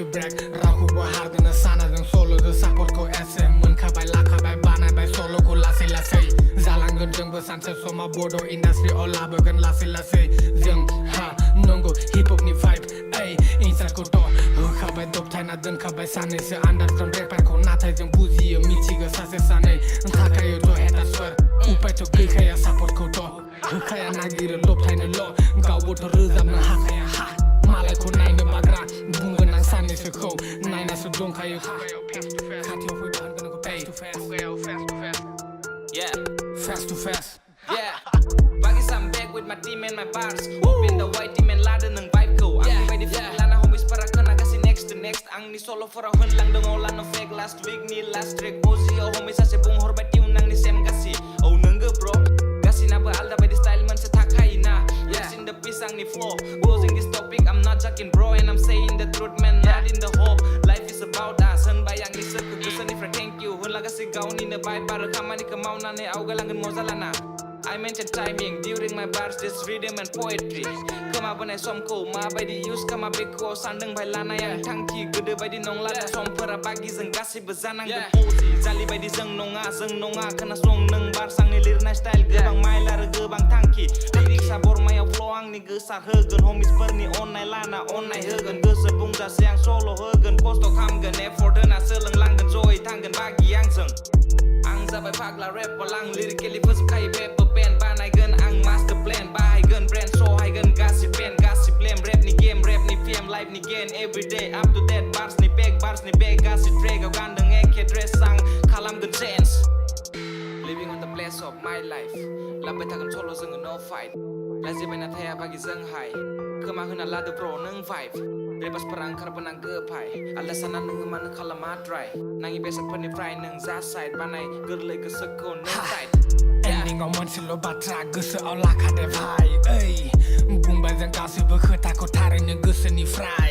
to brag เราคู่ว่า hard ในสานजों solo जों support ကို SM มันเข้าไปลากเข้าไปบ้านในไป solo ကို lasi lasi ဇာလန်ကကြံဘဆန်ဆက်ဆိုမဘောဒို industry all love กัน lasi lasi ยังฮะนงgo hip hop นี่ vibe เอ้ย inside ကိုတော့เข้าไปตบไทยนะเดินเข้าไปสานในเสื้อ underground เรียกไปคนหน้าไทยจังบูซีมีชีก็ซาเซซาในถ้าใครอยู่ตัว head swear อุไปทุกคือใคร support ကိုတော့ใครนากีรลบไทยในโลกเก่าวุฒิรือจำนะฮักใครฮะมาเลยคนไหนเนื้อบากระบุ้งกันนั่งสั่นในสกูนายน่าสุดดวงใครอยู่ขาดเที่ยวคุยผ่านกันก็ fast to fast Yeah fast to fast Yeah Bagis I'm back with my team and my bars Open the white team and ladder ng vibe ko Ang by the feel lana homies para ka na kasi next to next Ang ni solo for a hun lang dong olan no fake last week ni last track Ozi o homies sa sebung horbat yung nang ni sem kasi Oh nunggu bro Kasi na ba alda by the style man sa takay na Yes in the pisang ni flow Closing this topic I'm not joking bro and I'm saying the truth man not in the hope Life is about us Hun bayang ni sa kugusan ni fra thank you Hun lang kasi gaw ni na vibe para kama ni kamau na ni au galangan mo zalana I mention timing during my bars just rhythm and poetry เข้ามาบนในซอมโกมาไปดิ use เข้ามาเบโกสันดึงไปลานายังทั้งที่ก็เดือไปดิน้องลาดซอมเพราะบากีซึ่งกัสซิบซานังกับโอซีจาลีไปดิซึ่งนงอาขณะส่งหนึ่งบาร์สังในลิร์ในสไตล์เกือบางไม้ลาเกือบางทั้งที่ลิริกซาบอร์ไม่เอาฟลอว์นี่เกือบสาเฮเกินโฮมิสเปอร์นี่ออนในลานาออนในเฮเกินเกือบสบุงจะเสียงโซโล่เฮเกินโคสต์ทำเกินเอฟฟอร์เดอร์น่าเสือลังกันโจยทั้งกันบากียังซึ่งอังจะไปพักละแรปพลังลิริกเกลิเฟอร์สใครเป๊ะเป็นบ้านไอเกินอังมาสเตอร์แพลนบ้าไอเกินแบรนด์โซไอเกินกาสิเป็นกาสิเปลมแรปนี่เกมแรปนี่เฟียมไลฟ์นี่เกน everyday up to date barsนี่เบกบาร์สนี่เบกกาสิเทรกเอาการดึงเองแค่เดรสซังคาลัมกันเซนส์ living on the place of my life ลับไปทางกันโชว์เราซึ่ง no fight และจะเป็นนาเทียบากิซึ่งไฮเข้ามาขึ้นลาเดอร์โปรนึ่งไฟBebas perang karena penang gepai Alasan anu mana kalamat dry Nangi biasa peni fry neng zaside Banai gerle ke seko neng tight Ending ngomong silo batra Gese olah kade vai Bung bazang kau si berkata kau tarik neng gese ni fry